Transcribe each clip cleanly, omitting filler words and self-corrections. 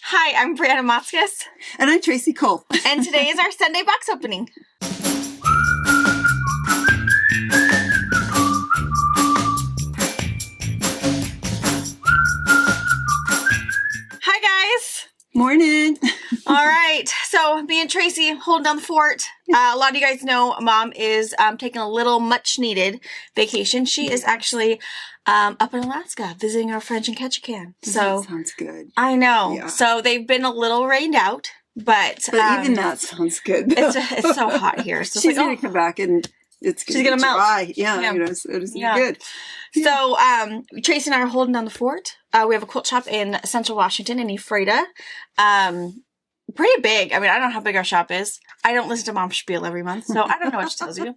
Hi, I'm Brianna Motzkus. And I'm Tracy Cole. And today is our Sunday box opening. Hi, guys. Morning. All right. So me and Tracy holding down the fort. A lot of you guys know Mom is taking a little much needed vacation. She is actually up in Alaska visiting our friends in Ketchikan. So that sounds good. I know. Yeah. So they've been a little rained out, but even that sounds good. It's so hot here. So she's going to come back and it's going to melt. Dry. Yeah, you know, so it's good. So Tracy and I are holding down the fort. We have a quilt shop in Central Washington in Ephrata. Pretty big. I mean, I don't know how big our shop is. I don't listen to Mom's spiel every month, so I don't know what she tells you.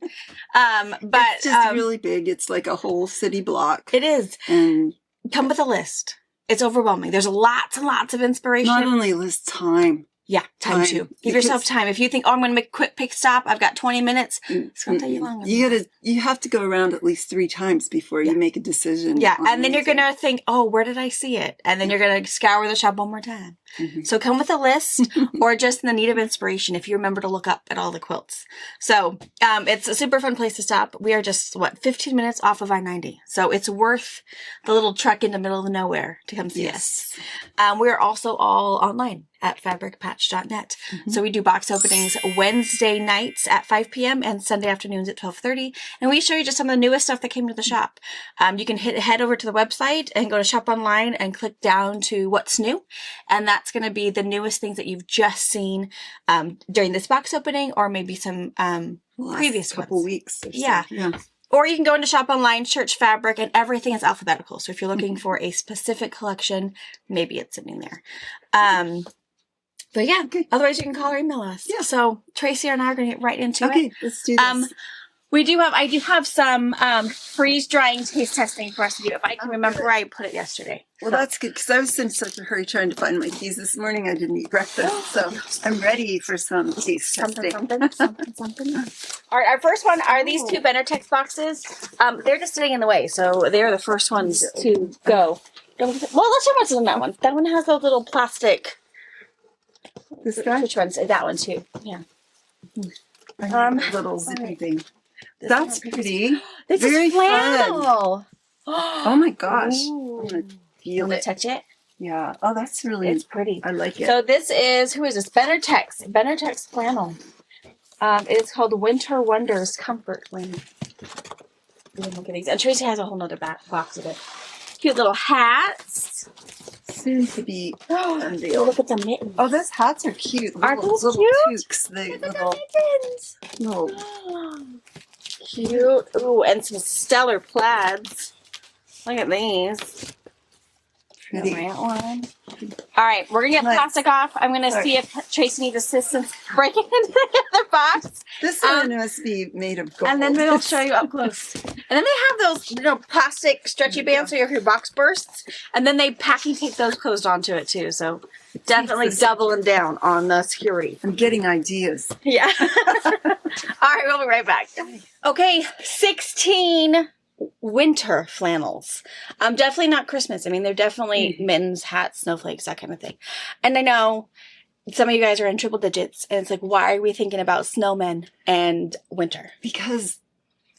But it's just really big. It's like a whole city block. It is. And come with a list. It's overwhelming. There's lots and lots of inspiration. Not only list, time. Yeah, time too. Give yourself time. If you think, oh, I'm going to make a quick pick stop, I've got 20 minutes, it's going to take you longer. You have to go around at least 3 times before you make a decision. Yeah, and then you're going to think, oh, where did I see it? And then you're going to scour the shop one more time. Mm-hmm. So come with a list or just in the need of inspiration if you remember to look up at all the quilts. So it's a super fun place to stop. We are just, 15 minutes off of I-90. So it's worth the little trek in the middle of nowhere to come see us. We're also all online at fabricpatch.net. Mm-hmm. So we do box openings Wednesday nights at 5 p.m. and Sunday afternoons at 12:30. And we show you just some of the newest stuff that came to the shop. You can head over to the website and go to shop online and click down to what's new. And that's going to be the newest things that you've just seen during this box opening or maybe some previous couple weeks. Or so. Yeah. Or you can go into shop online, search fabric, and everything is alphabetical. So if you're looking for a specific collection, maybe it's sitting there. But yeah, otherwise you can call or email us. Yeah. So Tracy and I are going to get right into it. Okay, let's do this. I do have some freeze drying taste testing for us to do. If I can remember where I put it yesterday. Well, that's good because I was in such a hurry trying to find my keys this morning. I didn't eat breakfast, so I'm ready for some taste testing. Something. All right, our first one are these 2 Benertex boxes. They're just sitting in the way, so they're the first ones to go. Well, let's show what's in that one. That one has those little plastic. This guy? Which one's that one too? Yeah. Little zippy thing. That's pretty. This Very is flannel. Fun. Oh my gosh! Ooh. I'm gonna feel it. Touch it. Yeah. Oh, that's really. It's pretty. I like it. So this is who is this? Benertex flannel. It's called Winter Wonders Comfort Flannel. Look at these. And Tracy has a whole nother box of it. Cute little hats. Soon to be unveiled. Look at the mittens. Oh, those hats are cute. Aren't those little cute? Toques. Look at the mittens. No. Cute. Ooh, and some stellar plaids. Look at these. Pretty. One. All right, we're going to get plastic off. I'm going to see if Tracy needs assistance breaking into the other box. This one must be made of gold. And then we'll show you up close. And then they have those, plastic stretchy bands so if your box bursts. And then they packing tape those closed onto it too. So definitely doubling down on the security. I'm getting ideas. Yeah. All right, we'll be right back. Okay, 16 winter flannels. Definitely not Christmas. I mean, they're definitely mittens, hats, snowflakes, that kind of thing. And I know some of you guys are in triple digits, and it's like, why are we thinking about snowmen and winter? Because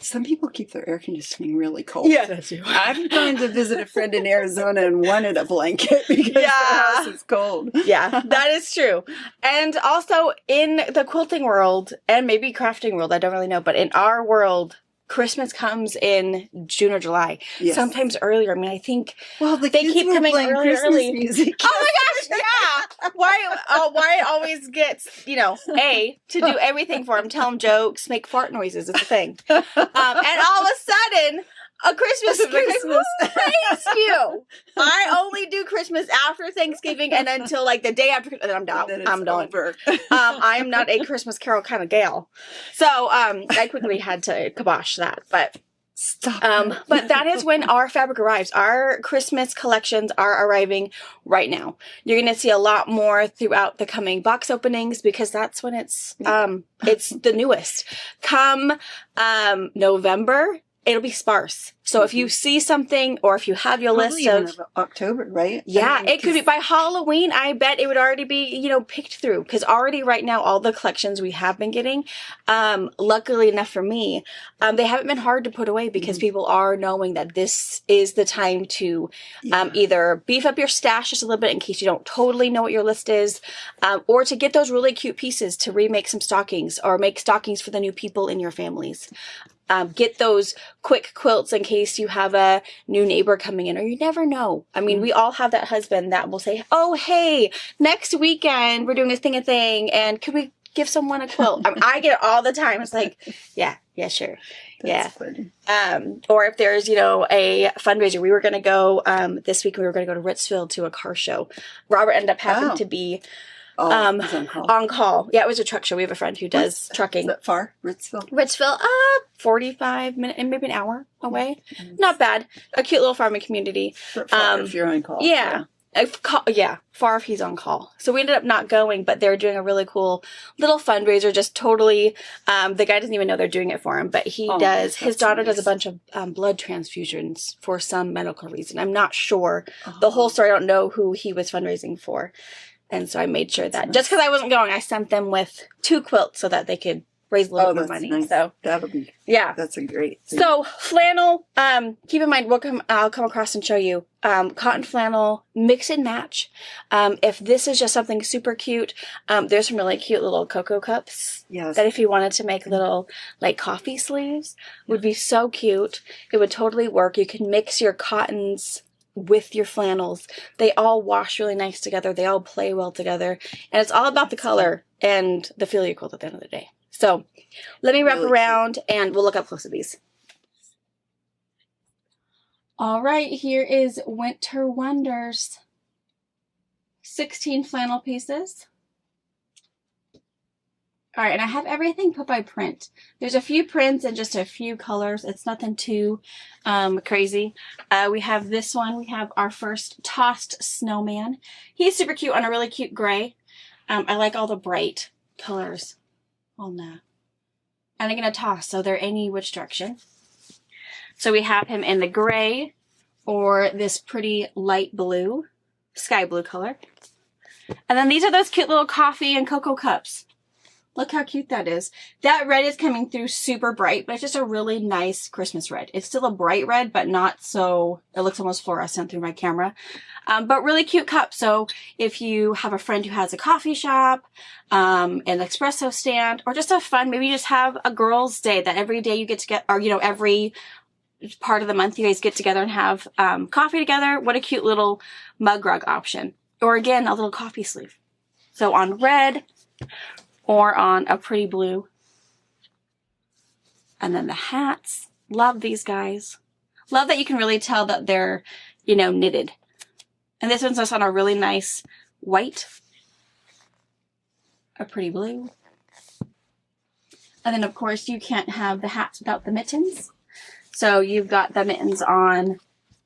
some people keep their air conditioning really cold. Yeah, that's you. I'm going to visit a friend in Arizona and wanted a blanket because the house is cold. Yeah, that is true. And also in the quilting world, and maybe crafting world, I don't really know, but in our world, Christmas comes in June or July. Yes. Sometimes earlier. I mean, I think they keep coming early. Music. Oh my gosh, yeah. Why it always gets, to do everything for them, tell them jokes, make fart noises. It's a thing. And all of a sudden, a Christmas is Christmas. Praise you. I only do Christmas after Thanksgiving and until the day after, and I'm done. I'm done. I am not a Christmas Carol kind of gal. So I quickly had to kibosh that. But but that is when our fabric arrives. Our Christmas collections are arriving right now. You're going to see a lot more throughout the coming box openings because that's when it's the newest. Come November, it'll be sparse. So if you see something, or if you have your Probably list even of October, right? yeah, I mean, it could be by Halloween. I bet it would already be, you know, picked through, because already right now, all the collections we have been getting, luckily enough for me, they haven't been hard to put away, because people are knowing that this is the time to either beef up your stash just a little bit in case you don't totally know what your list is, or to get those really cute pieces to remake some stockings, or make stockings for the new people in your families. Get those quick quilts in case you have a new neighbor coming in, or you never know. I mean, we all have that husband that will say, oh, hey, next weekend we're doing a thing, and could we give someone a quilt? I get it all the time. It's like, yeah, sure. That's funny. Or if there's, you know, a fundraiser, we were going to go, this week we were going to go to Ritzville to a car show. Robert ended up having to be on call. Yeah, it was a truck show. We have a friend who does trucking. Is that far? Ritzville, 45 minutes and maybe an hour away. Not bad. A cute little farming community. Far if you're on call. Yeah. Far if he's on call. So we ended up not going, but they're doing a really cool little fundraiser, just totally, the guy doesn't even know they're doing it for him, but he does, his daughter does a bunch of blood transfusions for some medical reason. I'm not sure the whole story. I don't know who he was fundraising for. And so I made sure that just because I wasn't going, I sent them with 2 quilts so that they could raise a little bit more money. Nice. So that'll be, that's a great thing. So flannel, keep in mind, I'll come across and show you, cotton flannel, mix and match. If this is just something super cute, there's some really cute little cocoa cups that if you wanted to make little like coffee sleeves would be so cute. It would totally work. You can mix your cottons with your flannels. They all wash really nice together. They all play well together. And it's all about the color and the feel you quilt at the end of the day. So let me wrap around and we'll look up close at these. All right, here is Winter Wonders. 16 flannel pieces. All right, and I have everything put by print. There's a few prints and just a few colors. It's nothing too crazy. We have this one. We have our first tossed snowman. He's super cute on a really cute gray. I like all the bright colors on that. And I'm going to toss, so they're any which direction. So we have him in the gray or this pretty light blue, sky blue color. And then these are those cute little coffee and cocoa cups. Look how cute that is. That red is coming through super bright, but it's just a really nice Christmas red. It's still a bright red, but not so, it looks almost fluorescent through my camera. But really cute cup. So if you have a friend who has a coffee shop, an espresso stand, or just a fun, maybe you just have a girls' day that every day you get to get, or, you know, every part of the month you guys get together and have coffee together. What a cute little mug rug option. Or again, a little coffee sleeve. So on red, or on a pretty blue. And then the hats. Love these guys. Love that you can really tell that they're, you know, knitted. And this one's just on a really nice white. A pretty blue. And then, of course, you can't have the hats without the mittens. So you've got the mittens on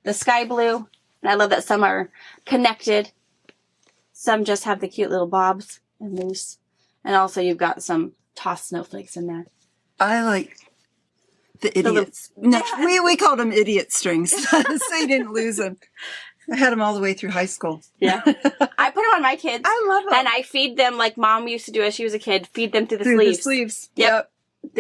the sky blue. And I love that some are connected. Some just have the cute little bobs and loose. And also you've got some tossed snowflakes in there. I like the idiots. No, we called them idiot strings, so you didn't lose them. I had them all the way through high school. Yeah. I put them on my kids. I love them. And I feed them like Mom used to do as she was a kid. Feed them through the sleeves. Yep.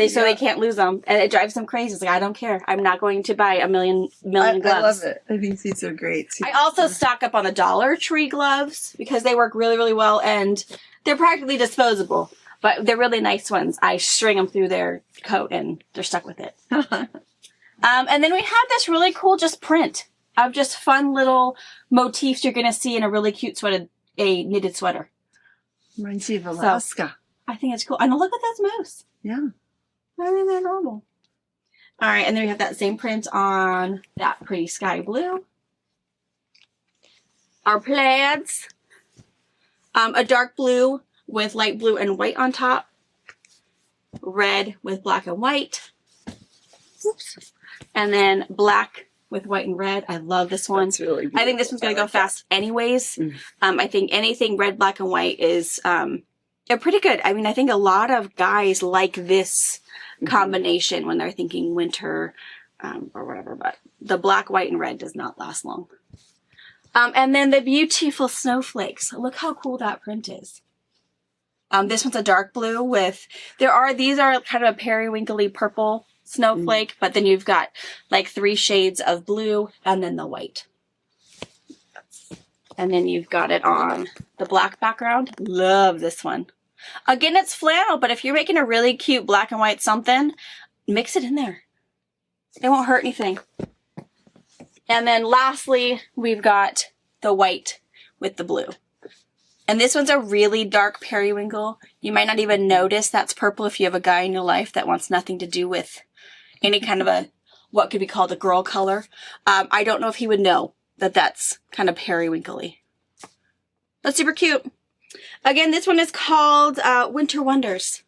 So they can't lose them. And it drives them crazy. It's like, I don't care. I'm not going to buy a million gloves. I love it. I think these are great. I also stock up on the Dollar Tree gloves because they work really, really well. And they're practically disposable. But they're really nice ones. I string them through their coat and they're stuck with it. And then we have this really cool just print of just fun little motifs you're going to see in a really cute sweater, a knitted sweater. Reminds you of Alaska. So, I think it's cool. And look at this moose. Yeah. Very normal. All right, and then we have that same print on that pretty sky blue. Our plaids. A dark blue with light blue and white on top. Red with black and white. Oops. And then black with white and red. I love this one. That's really beautiful. I think this one's going to go fast anyways. I think anything red, black, and white is pretty good. I mean, I think a lot of guys like this combination when they're thinking winter or whatever, but the black, white, and red does not last long. And then the beautiful snowflakes. Look how cool that print is. This one's a dark blue with, these are kind of a periwinkly purple snowflake, but then you've got like 3 shades of blue and then the white. And then you've got it on the black background. Love this one. Again, it's flannel, but if you're making a really cute black and white something, mix it in there. It won't hurt anything. And then lastly, we've got the white with the blue. And this one's a really dark periwinkle. You might not even notice that's purple if you have a guy in your life that wants nothing to do with any kind of what could be called a girl color. I don't know if he would know that that's kind of periwinkly. That's super cute. Again, this one is called Winter Wonders.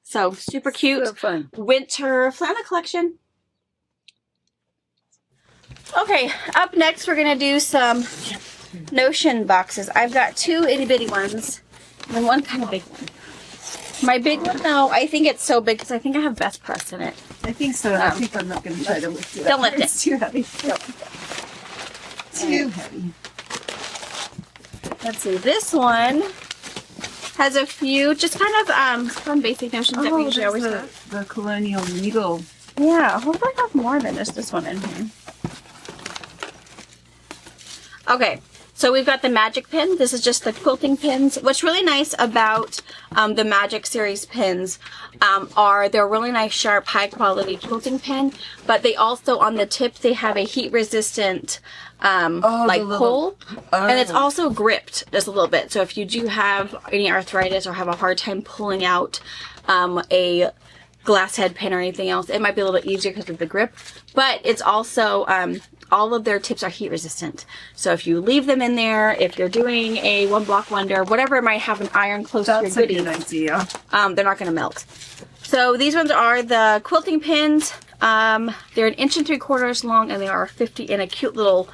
So super cute. So fun. Winter flannel collection. Okay, up next we're going to do some Notion boxes. I've got 2 itty bitty ones and one kind of big one. My big one, though, I think it's so big because I think I have Best Press in it. I think so. I think I'm not going to try to lift it. Don't lift it. It's too heavy. Too heavy. Let's see. This one has a few just kind of fun basic notions that we usually always have. The colonial needle. Yeah, hopefully I have more than just this one in here. Okay, so we've got the magic pin. This is just the quilting pins. What's really nice about the Magic Series pins are they're really nice, sharp, high quality quilting pin, but they also, on the tip, they have a heat resistant pull, and it's also gripped just a little bit. So if you do have any arthritis or have a hard time pulling out a glass head pin or anything else, it might be a little bit easier because of the grip, but it's also all of their tips are heat resistant. So if you leave them in there, if you're doing a 1-block wonder, whatever, it might have an iron close to your goodie. That's a good idea. They're not going to melt. So these ones are the quilting pins. They're 1 3/4 inches long, and they are 50 in a cute little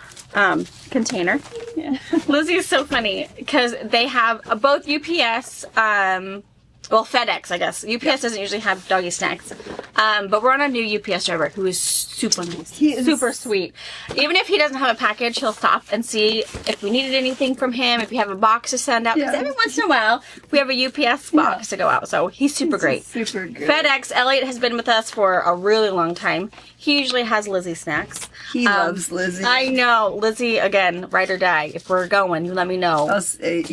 container. Yeah. Lizzie is so funny because they have both UPS, well, FedEx, I guess. UPS doesn't usually have doggy snacks. But we're on a new UPS driver who is super nice. He is super sweet. Even if he doesn't have a package, he'll stop and see if we needed anything from him, if we have a box to send out. Because every once in a while, we have a UPS box to go out. So he's super great. Super good. FedEx, Elliot has been with us for a really long time. He usually has Lizzie snacks. He loves Lizzie. I know. Lizzie, again, ride or die. If we're going, you let me know. I'll say,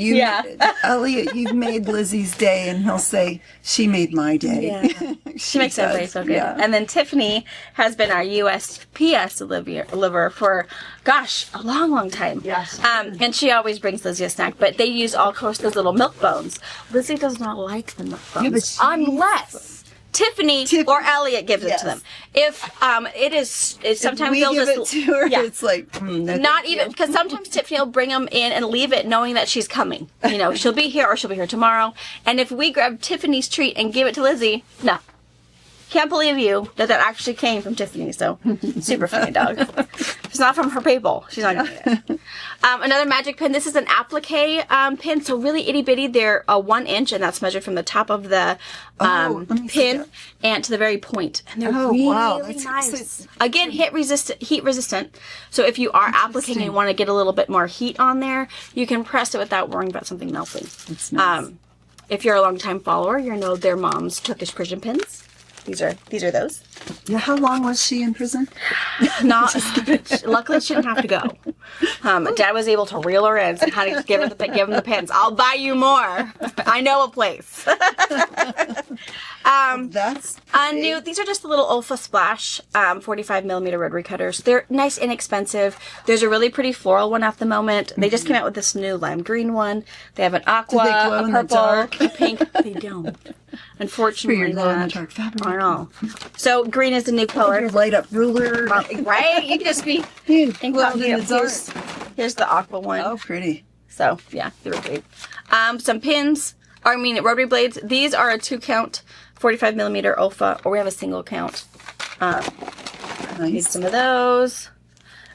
Elliot, you've made Lizzie's day, and he'll say, she made my day. Yeah. she makes everybody so good. Yeah. And then Tiffany has been our USPS deliverer for, gosh, a long, long time. Yes. And she always brings Lizzie a snack, but they use, all course, those little milk bones. Lizzie does not like the milk bones. Unless Tiffany or Elliot gives it to them. If sometimes we they'll give just it to her, it's like not even, because sometimes Tiffany will bring them in and leave it knowing that she's coming. You know, she'll be here or she'll be here tomorrow. And if we grab Tiffany's treat and give it to Lizzie, no. Can't believe you that actually came from Tiffany. So super funny dog. If it's not from her people, she's not gonna get it. Another magic pin. This is an applique pin, so really itty bitty. They're 1 inch, and that's measured from the top of the pin and to the very point. And they're really nice. Again, heat resistant. So if you are appliquing and you want to get a little bit more heat on there, you can press it without worrying about something melting. That's nice. If you're a long-time follower, you know their mom's Turkish Persian pins. These are those. Yeah, how long was she in prison? Luckily, she didn't have to go. Dad was able to reel her in and said, honey, just give him the pins. I'll buy you more. I know a place. That's new. These are just the little Olfa Splash 45mm rotary cutters. They're nice, inexpensive. There's a really pretty floral one at the moment. They just came out with this new lime green one. They have an aqua, a purple, a pink. They don't. Unfortunately, for your glow-in-the-dark fabric. I know. So green is the new color. Your light up ruler, right? You can just be incognito. Here's the aqua one. Oh, pretty. So yeah, they were great. Some pins. Rotary blades. These are a 2-count, 45mm Olfa, or we have a single count. Need some of those.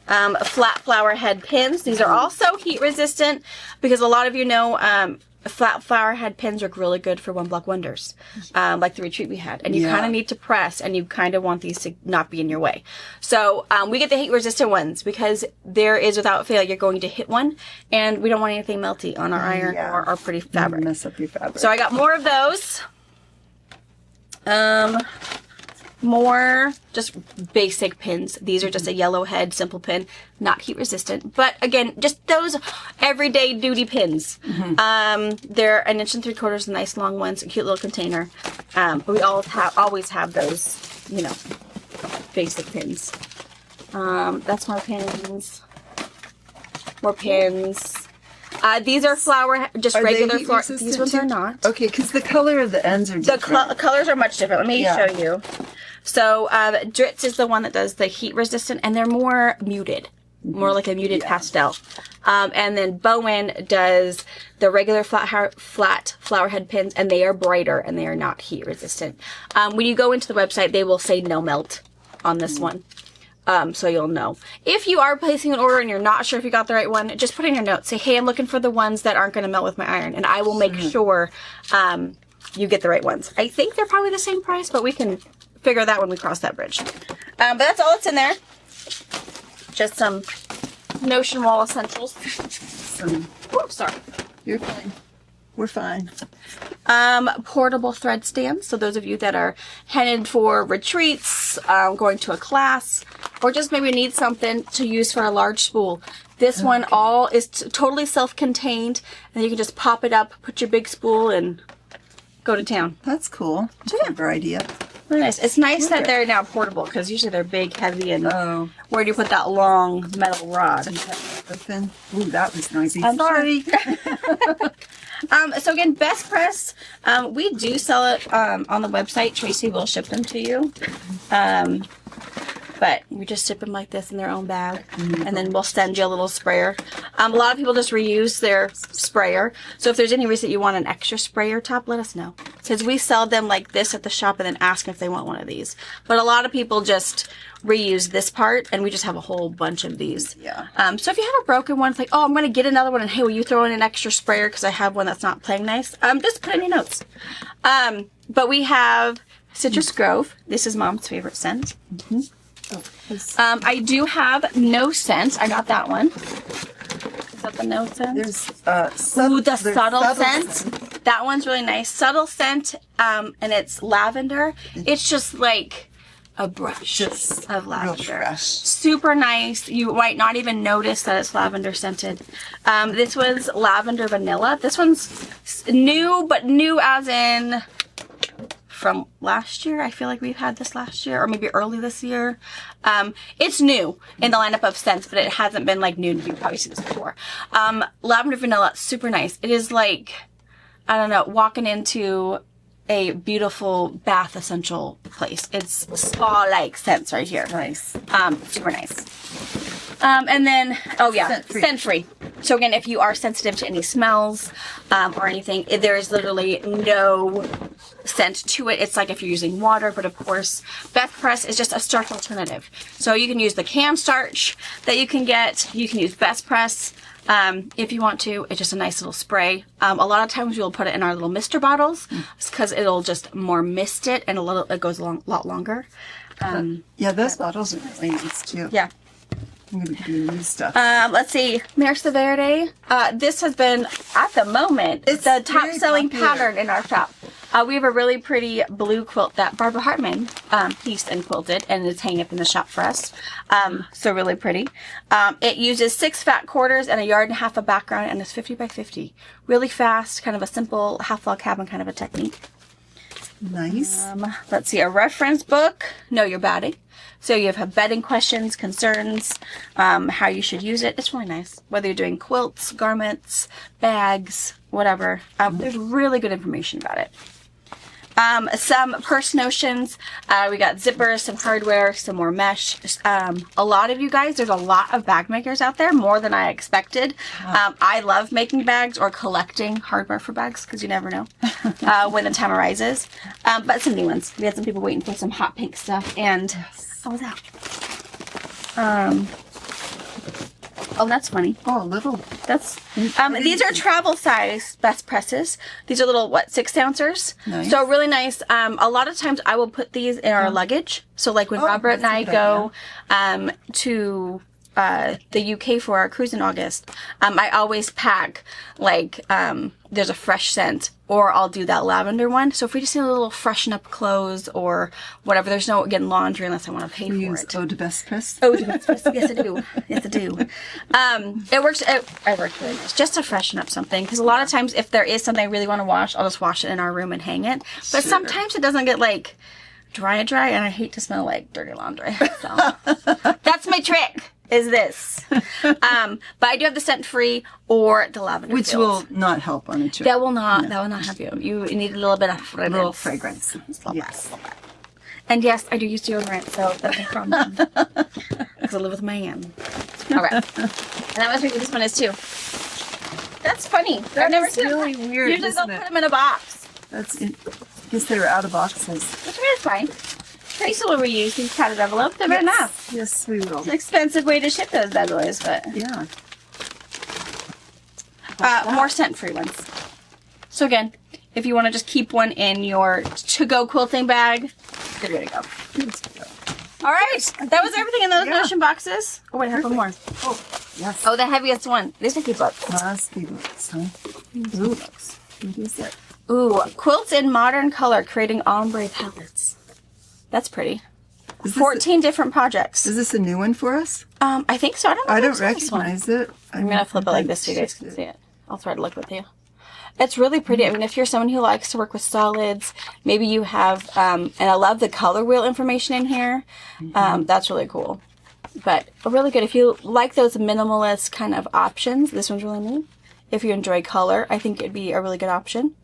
Flat flower head pins. These are also heat resistant because a lot of you know flat flower head pins are really good for one block wonders, like the retreat we had. And you kind of need to press, and you kind of want these to not be in your way. So we get the heat resistant ones because there is, without fail, you're going to hit one, and we don't want anything melty on our iron or our pretty fabric. Mess up your fabric. So I got more of those. More just basic pins. These are just a yellow head simple pin, not heat resistant, but again, just those everyday duty pins. They're 1 3/4 inch, nice long ones, a cute little container. But we always have those, you know, basic pins. That's more pins. More pins. These are flower, just regular flower. These ones are not. Okay, because the color of the ends are different. The colors are much different. Let me show you. So Dritz is the one that does the heat resistant, and they're more muted, more like a muted pastel. And then Bowen does the regular flat flower head pins, and they are brighter and they are not heat resistant. When you go into the website, they will say no melt on this one. So you'll know. If you are placing an order and you're not sure if you got the right one, just put in your notes. Say, hey, I'm looking for the ones that aren't going to melt with my iron, and I will make sure you get the right ones. I think they're probably the same price, but we can figure that when we cross that bridge. But that's all that's in there. Just some Notion Wall essentials. Oops, sorry. You're fine. We're fine. Portable thread stands. So those of you that are headed for retreats, going to a class, or just maybe need something to use for a large spool. This one all is totally self-contained, and you can just pop it up, put your big spool, and go to town. That's cool. That's a clever idea. Really nice. It's nice that they're now portable, because usually they're big, heavy, and where do you put that long metal rod? Ooh, that was noisy. I'm sorry. So again, Best Press, we do sell it on the website. Tracy will ship them to you. But we just ship them like this in their own bag, and then we'll send you a little sprayer. A lot of people just reuse their sprayer. So if there's any reason you want an extra sprayer top, let us know. Because we sell them like this at the shop and then ask if they want one of these. But a lot of people just reuse this part, and we just have a whole bunch of these. Yeah. So if you have a broken one, it's like, oh, I'm going to get another one, and hey, will you throw in an extra sprayer because I have one that's not playing nice? Just put in your notes. But we have Citrus Grove. This is Mom's favorite scent. I do have No Scent. I got that one. Is that the No Scent? There's the subtle scent. That one's really nice. Subtle scent, and it's lavender. It's just like a brush of lavender. Super nice. You might not even notice that it's lavender scented. This was lavender vanilla. This one's new, but new as in from last year. I feel like we've had this last year, or maybe early this year. It's new in the lineup of scents, but it hasn't been like new. You've probably seen this before. Lavender vanilla, super nice. It is like, I don't know, walking into a beautiful bath essential place. It's spa-like scents right here. Nice. Super nice. And then, scent free. So again, if you are sensitive to any smells or anything, there is literally no scent to it. It's like if you're using water, but of course, Best Press is just a starch alternative. So you can use the canned starch that you can get. You can use Best Press if you want to. It's just a nice little spray. A lot of times we'll put it in our little mister bottles because it'll just more mist it, and it goes a lot longer. Yeah, those bottles are really nice too. Yeah. I'm going to do new stuff. Let's see. Merce Verde. This has been, at the moment, it's the top selling pattern in our shop. We have a really pretty blue quilt that Barbara Hartman pieced and quilted, and it's hanging up in the shop for us. So really pretty. It uses 6 fat quarters and 1.5 yards of background, and it's 50 by 50. Really fast, kind of a simple half log cabin kind of a technique. Nice. Let's see. A reference book. Know your batting. So you have bedding questions, concerns, how you should use it. It's really nice. Whether you're doing quilts, garments, bags, whatever. There's really good information about it. Some purse notions. We got zippers, some hardware, some more mesh. A lot of you guys, there's a lot of bag makers out there, more than I expected. I love making bags or collecting hardware for bags because you never know when the time arises. But some new ones. We had some people waiting for some hot pink stuff, and what was that? Oh, that's funny. Oh, a little. That's these are travel size best presses. These are little 6-ouncers. Nice. So really nice. A lot of times I will put these in our luggage. So like when Robert and I go to the UK for our cruise in August, I always pack like there's a fresh scent, or I'll do that lavender one. So if we just need a little freshen up clothes or whatever, there's no again laundry unless I want to pay for it. Eau de Best Press. Oh, yes, I do. Yes, I do. It works. I work really nice just to freshen up something, because a lot of times if there is something I really want to wash, I'll just wash it in our room and hang it. But sometimes it doesn't get like dry, and I hate to smell like dirty laundry. So that's my trick. Is this. But I do have the scent free or the lavender Which will not help on a trip. That will not. No. That will not help you. You need a little bit of fragrance. A little fragrance. Yes. And yes, I do use deodorant, so that's no problem. Because I live with a man. All right. And that must be what this one is too. That's funny. I've never seen really weird. Usually they'll put them in a box. That's it. I guess they were out of boxes. Which is fine. Tracy will reuse these padded envelopes. They're very nice. Yes, we will. It's an expensive way to ship those bad boys, but yeah. More scent-free ones. So again, if you want to just keep one in your to-go quilting bag, you're good to go. All right, that was everything in those notion boxes. Oh wait, I have one more. Oh, yes. Oh, the heaviest one. These are cute books. Must be books, huh? Ooh, books. What is it? Ooh, quilts in modern color, creating ombre palettes. That's pretty. 14 different projects. Is this a new one for us? I think so. I don't know. I don't recognize it. I'm going to flip it like this so you guys can see it. I'll try to look with you. It's really pretty. I mean, if you're someone who likes to work with solids, maybe you have, and I love the color wheel information in here. That's really cool. But really good. If you like those minimalist kind of options, this one's really neat. If you enjoy color, I think it'd be a really good option.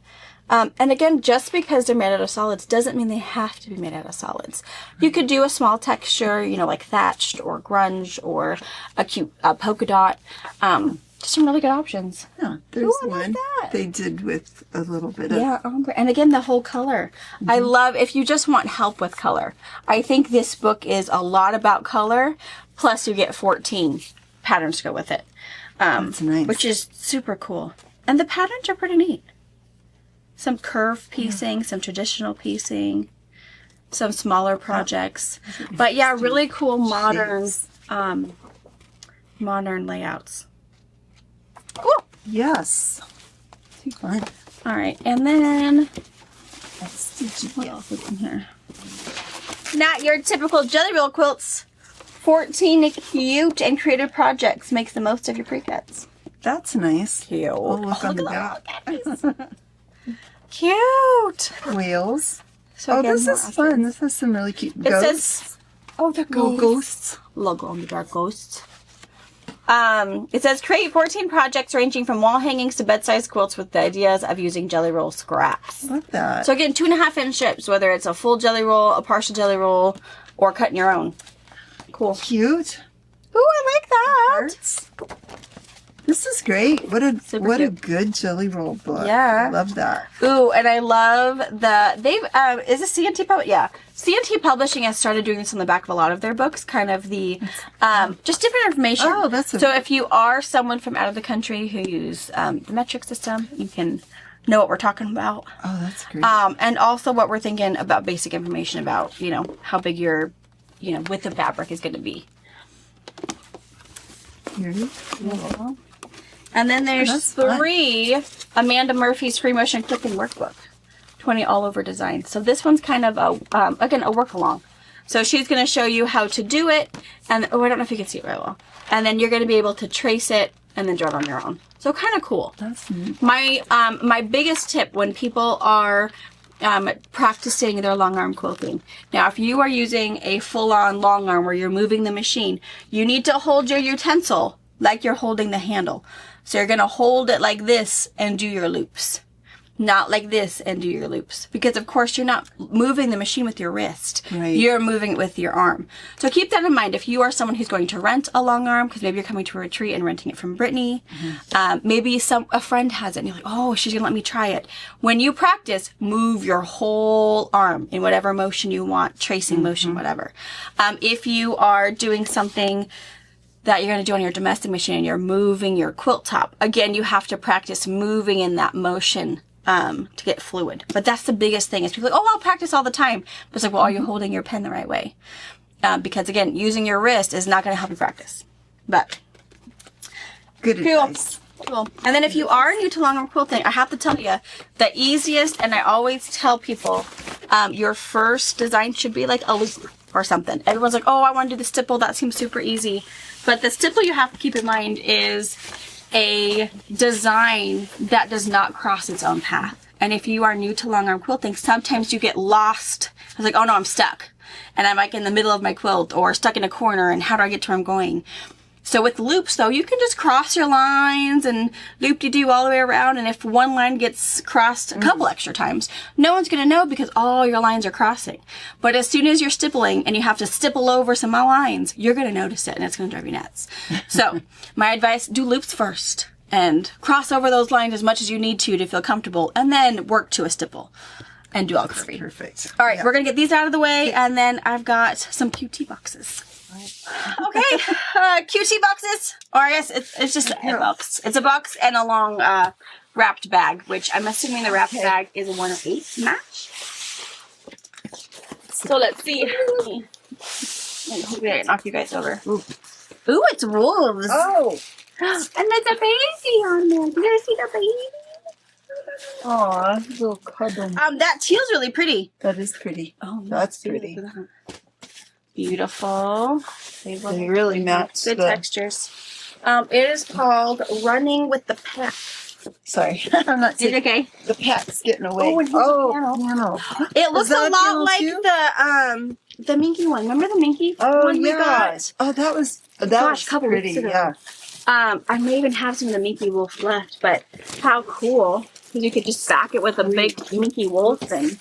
And again, just because they're made out of solids doesn't mean they have to be made out of solids. You could do a small texture, you know, like thatched or grunge or a cute polka dot. Just some really good options. Yeah, there's one they did with a little bit of... ombre. And again, the whole color. I love, if you just want help with color, I think this book is a lot about color, plus you get 14 patterns to go with it. That's nice. Which is super cool. And the patterns are pretty neat. Some curve piecing, some traditional piecing, some smaller projects. But yeah, really cool modern modern layouts. Cool. Yes. Too fun. All right, and then What else is in here? Not your typical jelly roll quilts. 14 cute and creative projects. Makes the most of your pre-cuts. That's nice. Cute. Oh, look on the back. Cute. Whales. So again, this is fun. This has some really cute ghosts. They're ghosts. Logo on the dark ghosts. It says create 14 projects ranging from wall hangings to bed-sized quilts with the ideas of using jelly roll scraps. Love that. So again, 2.5-inch strips, whether it's a full jelly roll, a partial jelly roll, or cutting your own. Cool. Cute. Ooh, I like that. Hearts. This is great. What a good jelly roll book. Yeah. I love that. Ooh, and I love is this CNT Publishing? Yeah. CNT Publishing has started doing this on the back of a lot of their books, kind of the, just different information. Oh, that's so if you are someone from out of the country who use the metric system, you can know what we're talking about. Oh, that's great. And also what we're thinking about basic information about, you know, how big your, you know, width of fabric is going to be. Here you go. And then there's 3 Amanda Murphy's Free Motion Clipping Workbook. 20 all over designs. So this one's kind of again a work along. So she's going to show you how to do it, and I don't know if you can see it very well. And then you're going to be able to trace it and then draw it on your own. So kind of cool. That's neat. My biggest tip when people are practicing their long arm quilting. Now, if you are using a full-on long arm where you're moving the machine, you need to hold your utensil like you're holding the handle. So you're going to hold it like this and do your loops. Not like this and do your loops. Because, of course, you're not moving the machine with your wrist. Right. You're moving it with your arm. So keep that in mind. If you are someone who's going to rent a long arm, because maybe you're coming to a retreat and renting it from Brittany, maybe a friend has it and you're like, oh, she's going to let me try it. When you practice, move your whole arm in whatever motion you want, tracing motion, whatever. If you are doing something that you're going to do on your domestic machine, you're moving your quilt top. Again, you have to practice moving in that motion to get fluid. But that's the biggest thing is people are like, oh, I'll practice all the time. But it's like, well, are you holding your pen the right way? Because again, using your wrist is not going to help you practice. But good advice. Cool. And then if you are new to long arm quilting, I have to tell you, the easiest, and I always tell people, your first design should be like a loop or something. Everyone's like, oh, I want to do the stipple. That seems super easy. But the stipple you have to keep in mind is a design that does not cross its own path. And if you are new to long arm quilting, sometimes you get lost. I was like, oh no, I'm stuck. And I'm like in the middle of my quilt or stuck in a corner and how do I get to where I'm going? So with loops though, you can just cross your lines and loop-de-doo all the way around. And if one line gets crossed a couple extra times, no one's going to know because all your lines are crossing. But as soon as you're stippling and you have to stipple over some lines, you're going to notice it and it's going to drive you nuts. So my advice, do loops first and cross over those lines as much as you need to feel comfortable and then work to a stipple and do all curvy. Perfect. All right, we're going to get these out of the way and then I've got some QT boxes. Okay, QT boxes, or I guess it's just a box. It's a box and a long wrapped bag, which I'm assuming the wrapped bag is a 1/8 match. So let's see. Hopefully I didn't knock you guys over. Ooh, it's wolves. Oh, and there's a baby on there. Do you see the baby? aw, little cuddle. That teal's really pretty. That is pretty. Oh, that's pretty. Beautiful. They really match. Good textures. It is called Running with the Pack. Sorry, I'm not seeing. Okay. The pack's getting away. Oh, and here's a piano. It looks a lot like the Minky one. Remember the Minky one we got? Oh, that was couple pretty. weeks ago. Yeah. I may even have some of the Minky Wolf left, but how cool. Because you could just back it with a big Minky Wolf and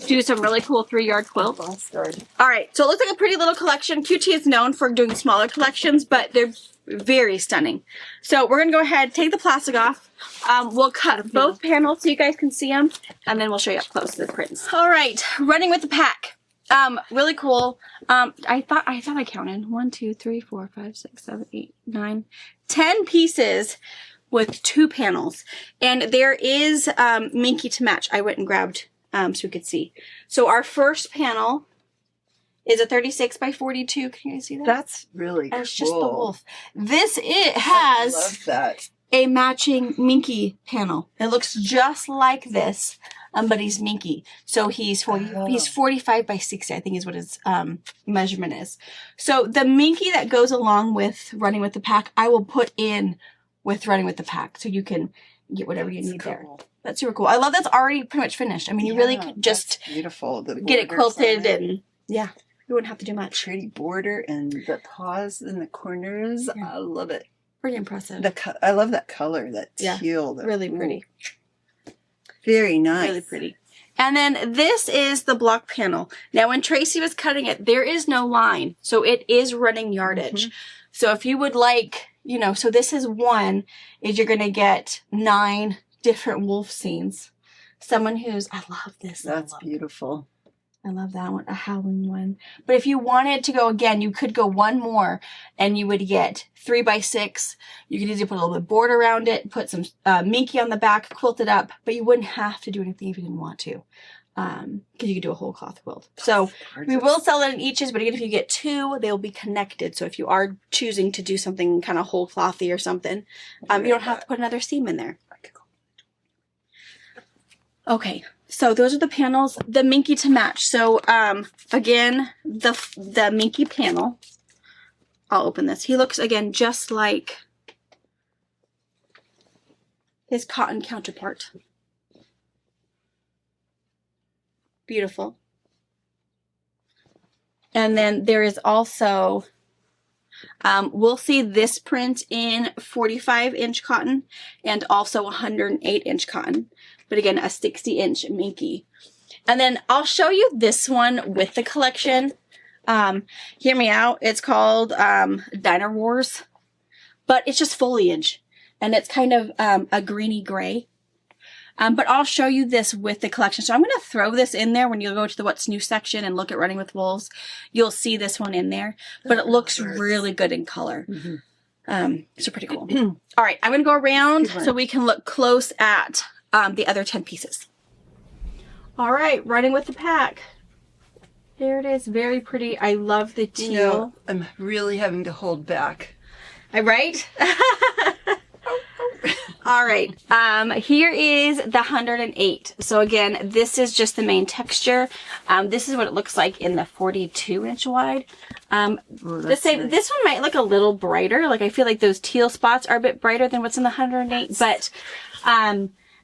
do some really cool 3-yard quilts. All right, so it looks like a pretty little collection. QT is known for doing smaller collections, but they're very stunning. So we're going to go ahead, take the plastic off. We'll cut both panels so you guys can see them, and then we'll show you up close to the prints. All right, Running with the Pack. Really cool. I thought I counted 1, 2, 3, 4, 5, 6, 7, 8, 9, 10 pieces with 2 panels. And there is Minky to match. I went and grabbed so we could see. So our first panel is a 36 by 42. Can you guys see that? That's really cool. It's just the wolf. It has I love that. a matching Minky panel. It looks just like this, but he's Minky. So he's 45 by 60, I think is what his measurement is. So the Minky that goes along with Running with the Pack, I will put in with Running with the Pack, so you can get whatever you need there. That's super cool. I love that's already pretty much finished. I mean, you really could just beautiful. get it quilted and you wouldn't have to do much. Pretty border and the paws in the corners. Yeah. I love it. Pretty impressive. I love that color, that teal. Really pretty. Very nice. Really pretty. And then this is the block panel. Now, when Tracy was cutting it, there is no line, so it is running yardage. So if you would like, so this is one, is you're going to get 9 different wolf scenes. Someone who's, I love this. That's beautiful. I love that one, a howling one. But if you wanted to go again, you could go one more and you would get 3 by 6. You could easily put a little bit of border around it, put some Minky on the back, quilt it up, but you wouldn't have to do anything if you didn't want to. Because you could do a whole cloth quilt. So we will sell it in eaches, but again, if you get 2, they'll be connected. So if you are choosing to do something kind of whole clothy or something, you don't have to put another seam in there. Okay, so those are the panels, the Minky to match. So again, the Minky panel, I'll open this. He looks again just like his cotton counterpart. Beautiful. And then there is also, we'll see this print in 45-inch cotton and also 108-inch cotton. But again, a 60-inch Minky. And then I'll show you this one with the collection. Hear me out. It's called Diner Wars. But it's just foliage. And it's kind of a greeny gray. But I'll show you this with the collection. So I'm going to throw this in there when you go to the What's New section and look at Running with Wolves. You'll see this one in there, but it looks really good in color. So pretty cool. All right, I'm going to go around so we can look close at the other 10 pieces. All right, Running with the Pack. There it is. Very pretty. I love the teal. You know, I'm really having to hold back. Right? All right. Here is the 108. So again, this is just the main texture. This is what it looks like in the 42-inch wide. This one might look a little brighter. Like I feel like those teal spots are a bit brighter than what's in the 108, but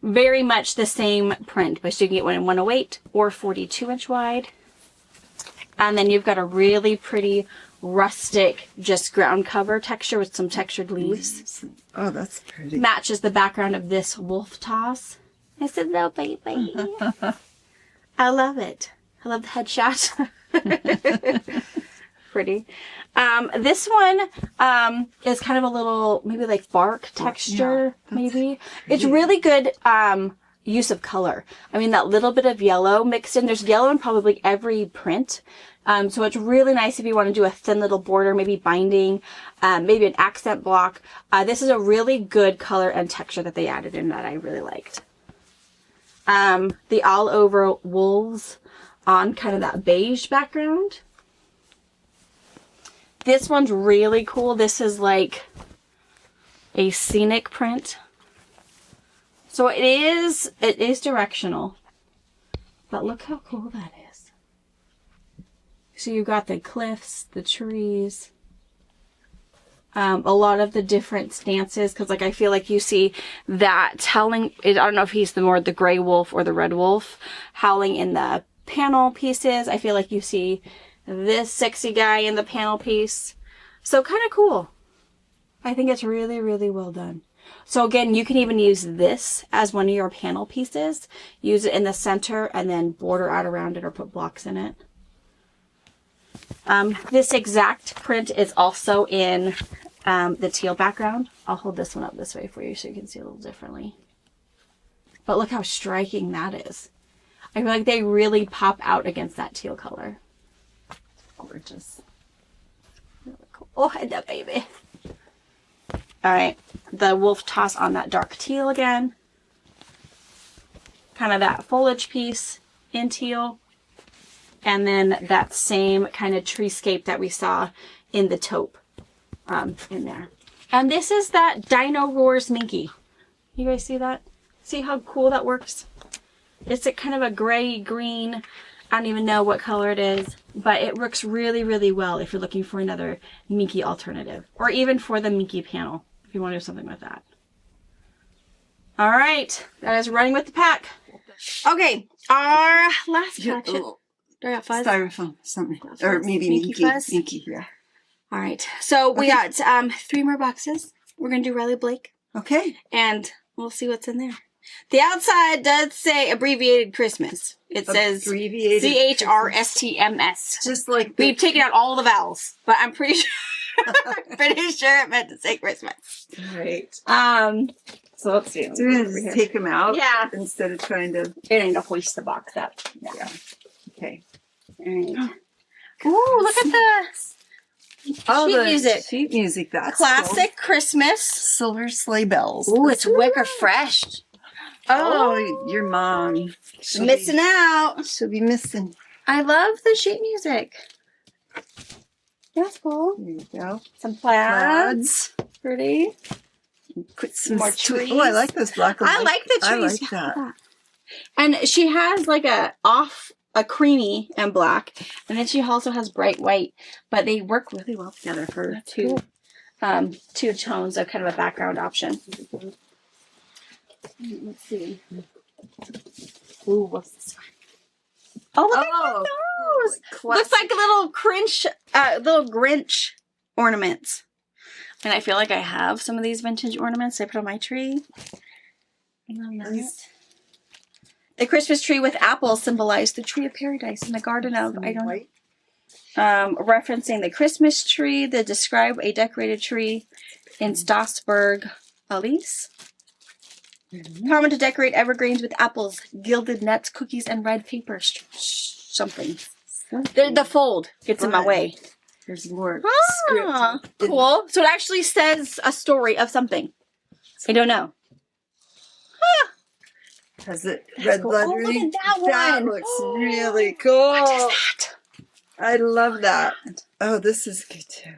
very much the same print. But you can get one in 108 or 42-inch wide. And then you've got a really pretty rustic, just ground cover texture with some textured leaves. Oh, that's pretty. Matches the background of this wolf toss. It's a little baby. I love it. I love the headshot. Pretty. This one is kind of a little, maybe like bark texture, maybe. It's really good use of color. I mean, that little bit of yellow mixed in. There's yellow in probably every print. So it's really nice if you want to do a thin little border, maybe binding, maybe an accent block. This is a really good color and texture that they added in that I really liked. The all over wolves on kind of that beige background. This one's really cool. This is like a scenic print. So it is directional, but look how cool that is. So you've got the cliffs, the trees, a lot of the different stances, because like I feel like you see that howling, I don't know if he's the gray wolf or the red wolf, howling in the panel pieces. I feel like you see this sexy guy in the panel piece. So kind of cool. I think it's really, really well done. So again, you can even use this as one of your panel pieces. Use it in the center and then border out around it or put blocks in it. This exact print is also in the teal background. I'll hold this one up this way for you so you can see a little differently. But look how striking that is. I feel like they really pop out against that teal color. Gorgeous. Really cool. Oh, and that baby. All right, the wolf toss on that dark teal again. Kind of that foliage piece in teal. And then that same kind of treescape that we saw in the taupe in there. And this is that Dino Roars Minky. You guys see that? See how cool that works? It's a kind of a gray green. I don't even know what color it is, but it works really, really well if you're looking for another Minky alternative, or even for the Minky panel, if you want to do something with that. All right, that is Running with the Pack. Okay, our last collection. Do I got fuzz? Styrofoam, something. Or maybe Minky. Minky, yeah. All right, so we got 3 more boxes. We're going to do Riley Blake. Okay. And we'll see what's in there. The outside does say abbreviated Christmas. It says CHRSTMS. Just like we've taken out all the vowels, but I'm pretty sure it meant to say Christmas. Right. So let's see. So we're going to take them out. Yeah. Instead of trying to. You're going to hoist the box up. Yeah. Okay. All right. Ooh, look at the sheet music. Sheet music. That's classic cool. Christmas. Silver sleigh bells. Ooh, it's Wicker Fresh. Oh, your mom. Missing out. She'll be missing. I love the sheet music. That's cool. There you go. Some plaids. Pretty. Put some more trees. Oh, I like those black. I like the trees. I like that. And she has like a creamy and black, and then she also has bright white. But they work really well together for two tones of kind of a background option. Let's see. Ooh, what's this one? Oh, look at those! Looks like little Grinch ornaments. And I feel like I have some of these vintage ornaments I put on my tree. Nice. The Christmas tree with apples symbolized the tree of paradise in the garden of, I don't know. Referencing the Christmas tree, they describe a decorated tree in Strasbourg, Alice. Common to decorate evergreens with apples, gilded nuts, cookies, and red paper. Something. The fold gets in my way. There's more Ah, script. cool. So it actually says a story of something. I don't know. Has it red cool. lettering? Oh, look at that one. That looks really cool. What is that? I love that. Oh, this is good too.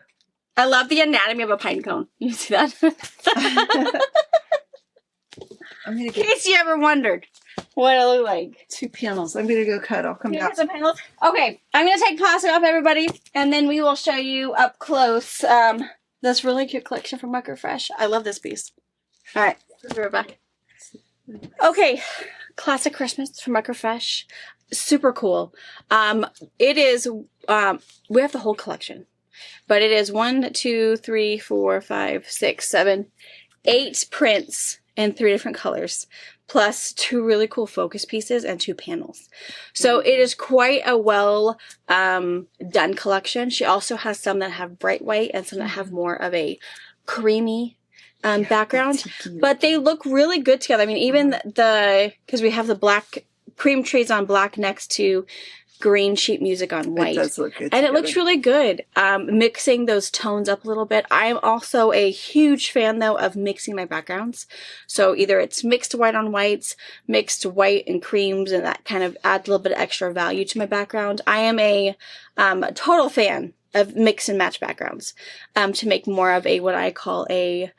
I love the anatomy of a pine cone. You see that? I'm gonna In get case you ever wondered what it looked like. 2 panels. I'm gonna go cut. I'll come Can you back. get some panels? Okay, I'm going to take plastic off, everybody, and then we will show you up close this really cute collection from WECKER Fresh. I love this piece. All right, let's be right back. Okay, classic Christmas from WECKER Fresh. Super cool. It is, we have the whole collection, but it is 1, 2, 3, 4, 5, 6, 7, 8 prints in 3 different colors, plus 2 really cool focus pieces and 2 panels. So it is quite a well done collection. She also has some that have bright white and some that have more of a creamy background, but they look really good together. I mean, even because we have the black cream trees on black next to green sheet music on white. It does look good and together. it looks really good. Mixing those tones up a little bit. I am also a huge fan though of mixing my backgrounds. So either it's mixed white on whites, mixed white and creams, and that kind of adds a little bit of extra value to my background. I am a total fan of mix and match backgrounds to make more of a what I call a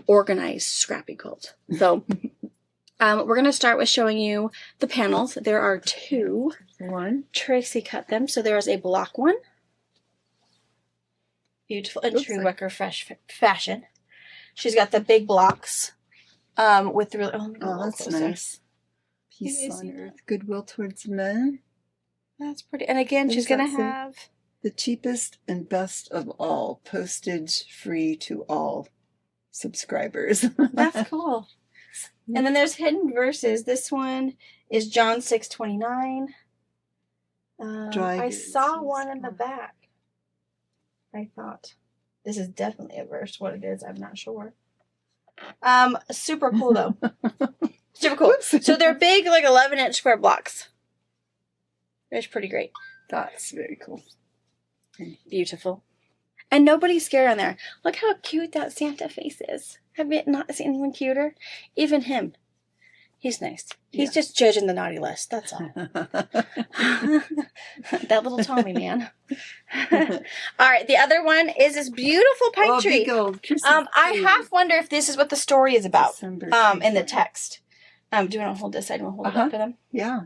organized scrappy quilt. So we're going to start with showing you the panels. There are 2. Tracy cut them. So there is a block one. Beautiful and true WECKER Fresh fashion. She's got the big blocks with the really, that's nice. Peace on earth, goodwill towards men. That's pretty. And again, she's going to have the cheapest and best of all, postage free to all subscribers. That's cool. And then there's hidden verses. This one is John 6:29. I saw one in the back. I thought this is definitely a verse. What it is, I'm not sure. Super cool though. Super cool. So they're big, like 11-inch square blocks. It's pretty great. That's very cool. Beautiful. And nobody's scared on there. Look how cute that Santa face is. Have you not seen anyone cuter? Even him. He's nice. He's just judging the naughty list. That's all. That little Tommy man. All right. The other one is this beautiful pine tree. I half wonder if this is what the story is about in the text. Do you want to hold this side and we'll hold it up for them? Yeah.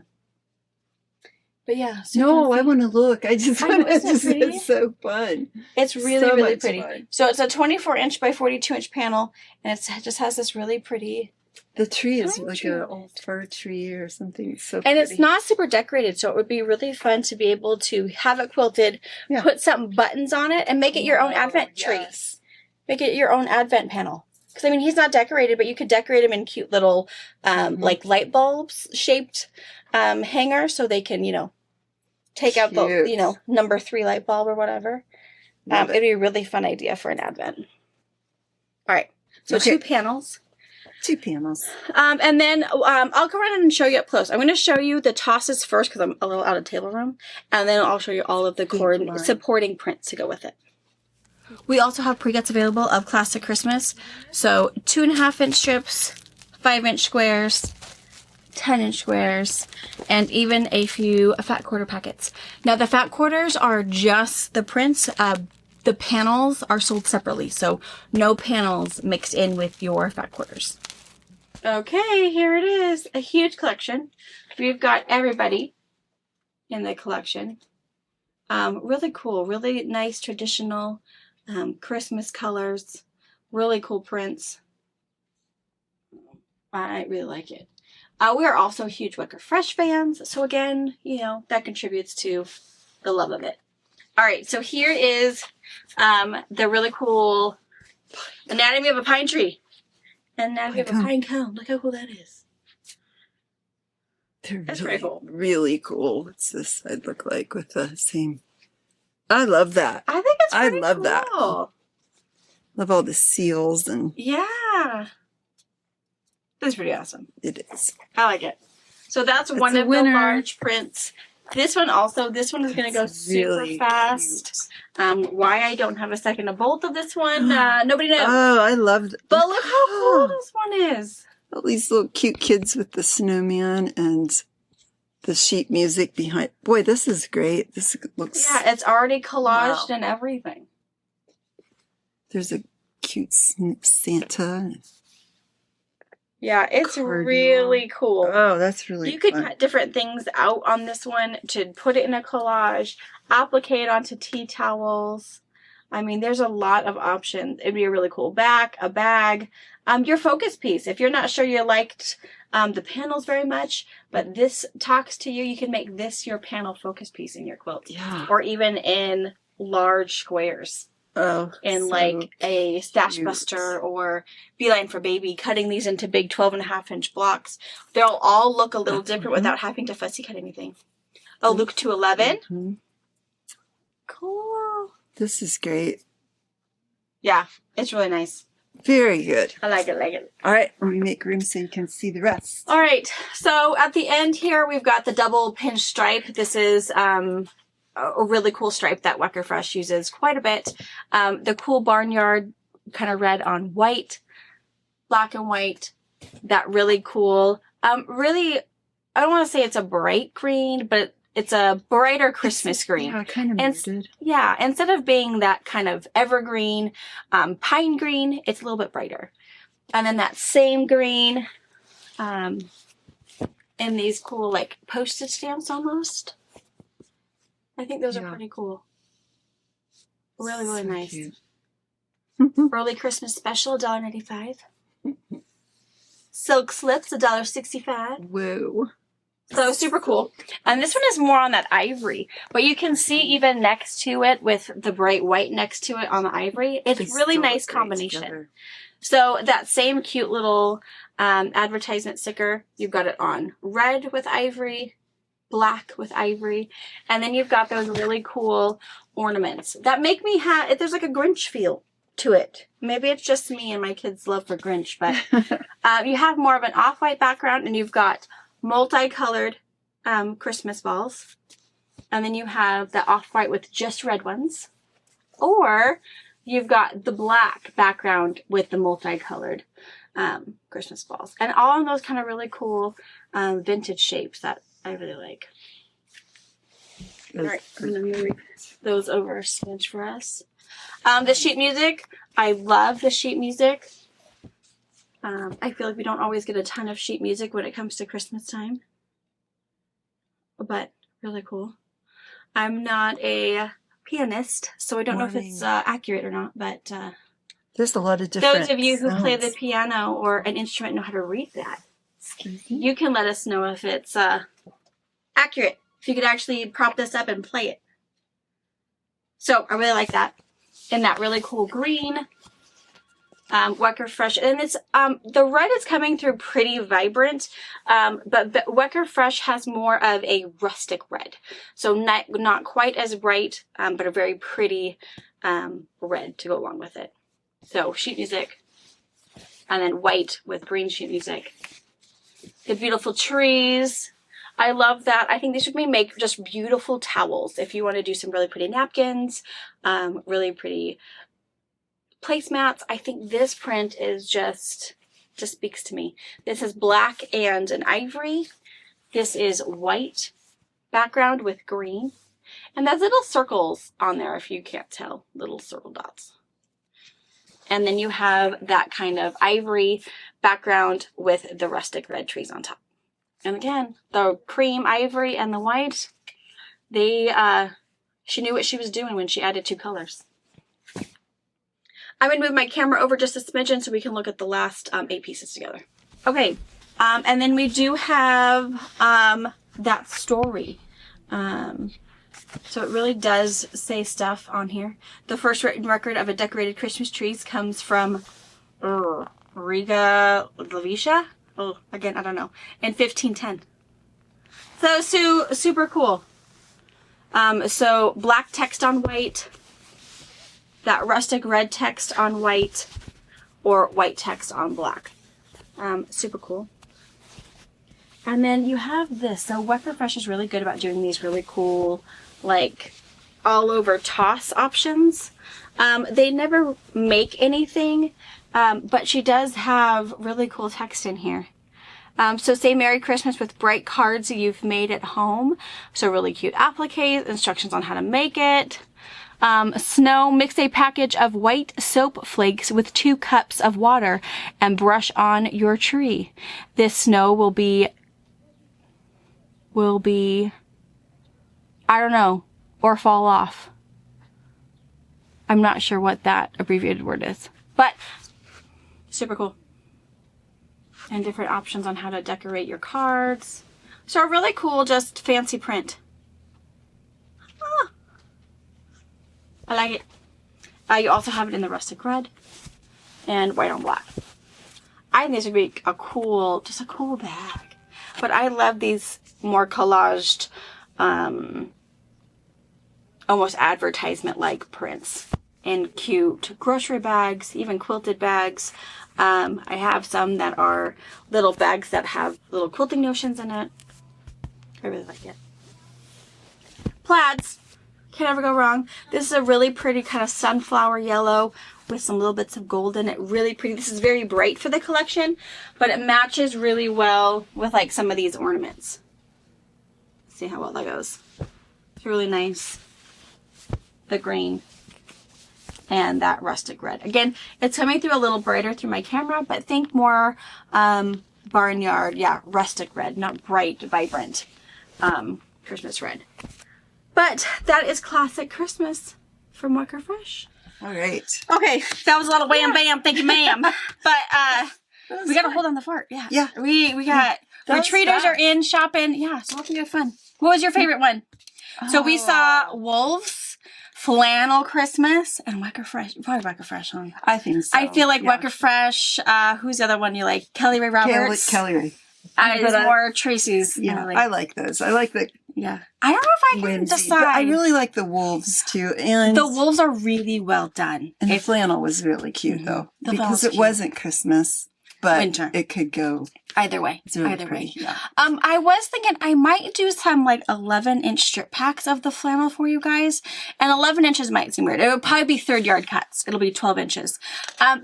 But yeah. No, I want to look. I just want to. It's so fun. It's really, really pretty. Fun. So it's a 24-inch by 42-inch panel, and it just has this really pretty. The tree is like an old fir tree or something. It's so and pretty. it's not super decorated, so it would be really fun to be able to have it quilted, put some buttons on it, and make it your own advent tree. Make it your own advent panel. Because, I mean, he's not decorated, but you could decorate him in cute little, like, light bulbs shaped hangers so they can, take out the, number 3 light bulb or whatever. It'd be a really fun idea for an advent. All right. So 2 panels. 2 panels. And then I'll go around and show you up close. I'm going to show you the tosses first because I'm a little out of table room. And then I'll show you all of the supporting prints to go with it. We also have pre-cuts available of Classic Christmas. So 2.5-inch strips, 5-inch squares, 10-inch squares, and even a few fat quarter packets. Now the fat quarters are just the prints. The panels are sold separately, so no panels mixed in with your fat quarters. Okay, here it is. A huge collection. We've got everybody in the collection. Really cool, really nice traditional Christmas colors. Really cool prints. I really like it. We are also huge WECKER Fresh fans, so again, that contributes to the love of it. All right, so here is the really cool anatomy of a pine tree. Anatomy of a pine cone. Look how cool that is. That's really cool. Really cool. What's this side look like with the same? I love that. I think it's pretty love cool. That. Love all the seals and. Yeah. This is pretty awesome. It is. I like it. So that's one of the large prints. This one also, this one is going to go super fast. Why I don't have a second of both of this one, nobody knows. Oh, I loved it. But look how cool this one is. All these little cute kids with the snowman and the sheet music behind. Boy, this is great. This looks... Yeah, it's already collaged and everything. There's a cute Santa. Yeah, it's really cool. Oh, that's really You could cut different things out on this one to put it in a collage, applique it onto tea towels. I mean, there's a lot of options. It'd be a really cool a bag. Your focus piece. If you're not sure you liked the panels very much, but this talks to you, you can make this your panel focus piece in your quilt. Yeah. Or even in large squares. Oh, In like a Stash Buster or Beeline for Baby, cutting these into big 12.5-inch blocks. They'll all look a little different without having to fussy cut anything. Oh, Luke 211. Cool. This is great. Yeah, it's really nice. Very good. I like it, All right, let me make room so you can see the rest. All right, so at the end here, we've got the double pinch stripe. This is a really cool stripe that WECKER FRISCH uses quite a bit. The cool barnyard kind of red on white, black and white, that really cool. Really, I don't want to say it's a bright green, but it's a brighter Christmas green. Yeah, kind of muted. Yeah, instead of being that kind of evergreen, pine green, it's a little bit brighter. And then that same green, in these cool like postage stamps almost. I think those are pretty cool. Really, really nice. Cute. Early Christmas special, $1.95. Silk slips, $1.65. Whoa. So super cool. And this one is more on that ivory, but you can see even next to it with the bright white next to it on the ivory, it's really nice combination. Together. So that same cute little advertisement sticker, you've got it on red with ivory, black with ivory, and then you've got those really cool ornaments that make me there's like a Grinch feel to it. Maybe it's just me and my kids' love for Grinch, but you have more of an off-white background and you've got multicolored Christmas balls, and then you have the off-white with just red ones, or you've got the black background with the multicolored Christmas balls, and all of those kind of really cool vintage shapes that I really like. All right, I'm going to move those over a smidge for us. The sheet music, I love the sheet music. I feel like we don't always get a ton of sheet music when it comes to Christmas time, but really cool. I'm not a pianist, so I don't know if it's accurate or not, but there's a lot of different those of you who play the piano or an instrument know how to read that. You can let us know if it's accurate, if you could actually prop this up and play it. So I really like that. And that really cool green. WECKER FRISCH, and it's the red is coming through pretty vibrant, but WECKER FRISCH has more of a rustic red, so not quite as bright, but a very pretty red to go along with it. So sheet music, and then white with green sheet music. The beautiful trees. I love that. I think these would make just beautiful towels if you want to do some really pretty napkins, really pretty placemats. I think this print is just speaks to me. This is black and an ivory. This is white background with green. And there's little circles on there if you can't tell, little circle dots. And then you have that kind of ivory background with the rustic red trees on top. And again, the cream ivory and the white, she knew what she was doing when she added two colors. I'm going to move my camera over just a smidgen so we can look at the last 8 pieces together. Okay, and then we do have that story. So it really does say stuff on here. The first written record of a decorated Christmas trees comes from Riga Lavisha. Oh, again, I don't know. In 1510. So super cool. So black text on white. That rustic red text on white, or white text on black. Super cool. And then you have this. So WECKER FRISCH is really good about doing these really cool, like, all over toss options. They never make anything, but she does have really cool text in here. So say Merry Christmas with bright cards you've made at home. So really cute appliques, instructions on how to make it. Snow, mix a package of white soap flakes with 2 cups of water and brush on your tree. This snow will be, I don't know, or fall off. I'm not sure what that abbreviated word is, but super cool. And different options on how to decorate your cards. So a really cool, just fancy print. Ah, I like it. You also have it in the rustic red and white on black. I think this would be a cool, just a cool bag. But I love these more collaged, almost advertisement-like prints. And cute grocery bags, even quilted bags. I have some that are little bags that have little quilting notions in it. I really like it. Plaids. Can't ever go wrong. This is a really pretty kind of sunflower yellow with some little bits of gold in it. Really pretty. This is very bright for the collection, but it matches really well with like some of these ornaments. See how well that goes. It's really nice. The green and that rustic red. Again, it's coming through a little brighter through my camera, but think more barnyard, yeah, rustic red, not bright, vibrant Christmas red. But that is classic Christmas from WECKER FRISCH. All right. Okay, that was a lot of wham bam, thank you ma'am. But we gotta hold on the fart. Yeah. Yeah. We got retreaters are in shopping. Yeah, so lots of good fun. What was your favorite one? So we saw Wolves, Flannel Christmas, and WECKER FRISCH. Probably WECKER FRISCH, huh? I think so. I feel like WECKER FRISCH. Who's the other one you like? Kelly Ray Roberts. Kelly Ray. It's more Tracy's. Yeah, I like those. I like the yeah. I don't know if I can whimsy, decide. but I really like the wolves too, and the wolves are really well done. And the flannel was really cute though, The because it cute. wasn't Christmas, but Winter. it could go Either way. it's really Either pretty. way. Yeah. I was thinking I might do some like 11-inch strip packs of the flannel for you guys. And 11 inches might seem weird. It would probably be 3rd yard cuts. It'll be 12 inches.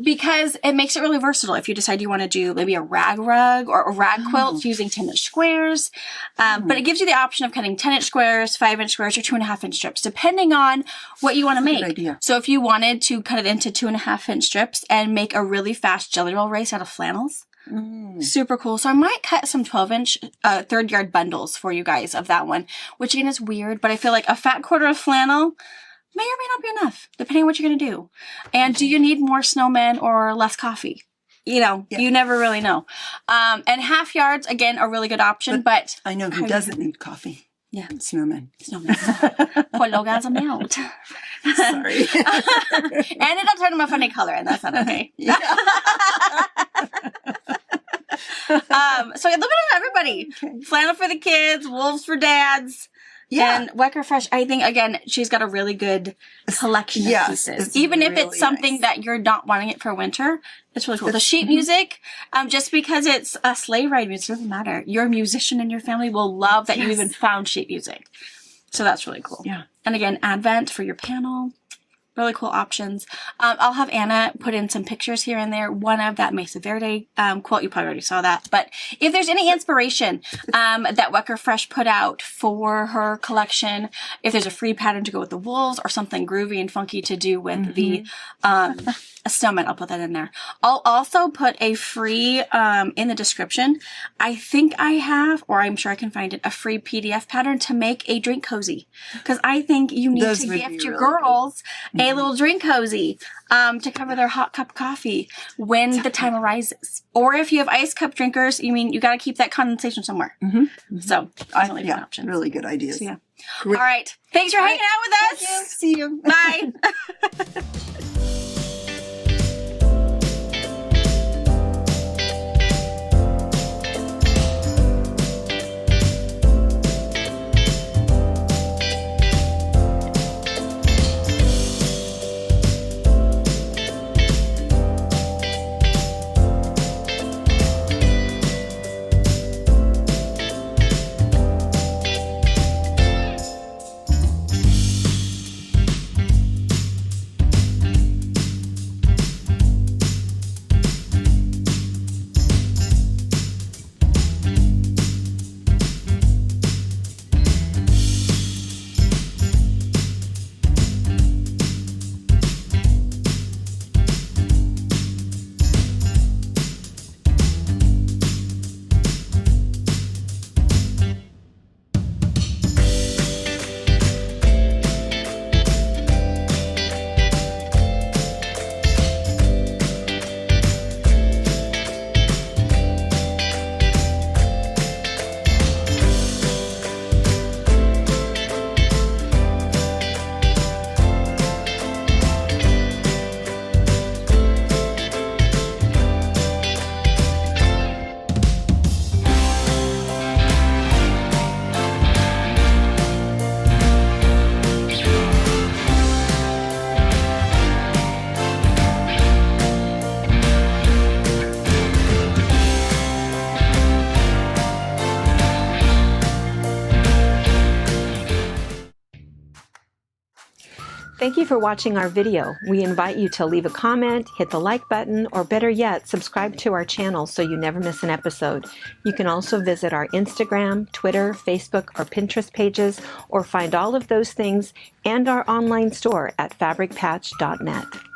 Because it makes it really versatile. If you decide you want to do maybe a rag rug or a rag quilt using 10-inch squares. But it gives you the option of cutting 10-inch squares, 5-inch squares, or 2.5-inch strips, depending on what you want to make. Good idea. So if you wanted to cut it into 2.5-inch strips and make a really fast jelly roll race out of flannels, super cool. So I might cut some 12-inch 3rd yard bundles for you guys of that one, which again is weird, but I feel like a fat quarter of flannel may or may not be enough, depending on what you're going to do. And do you need more snowmen or less coffee? You know, you never really know. And half yards, again, a really good option, but I know who doesn't need coffee. Yeah. Snowmen. Poor little guys will melt. Sorry. And it'll turn them a funny color, and that's not okay. So a little bit of everybody. Okay. Flannel for the kids, wolves for dads. Yeah. And WECKER FRISCH, I think, again, she's got a really good collection of pieces. it's Even if really it's something nice. that you're not wanting it for winter, it's really cool. The sheet music, just because it's a sleigh ride music, doesn't matter. Your musician in your family will love that you even found sheet music. So that's really cool. Yeah. And again, Advent for your panel. Really cool options. I'll have Anna put in some pictures here and there. One of that Mesa Verde quilt, you probably already saw that. But if there's any inspiration that WECKER FRISCH put out for her collection, if there's a free pattern to go with the wolves or something groovy and funky to do with the snowman, I'll put that in there. I'll also put a free, in the description, I think I have, or I'm sure I can find it, a free PDF pattern to make a drink cozy. Because I think you need Those to would gift be your really girls a little drink cozy to cover their hot cup of coffee when the time arises. Or if you have ice cup drinkers, you got to keep that condensation somewhere. So, definitely fun options. Really good ideas. So, yeah. Great. All right. Thanks for hanging out with us. See you. Bye. Thank you for watching our video. We invite you to leave a comment, hit the like button, or better yet, subscribe to our channel so you never miss an episode. You can also visit our Instagram, Twitter, Facebook, or Pinterest pages, or find all of those things and our online store at fabricpatch.net.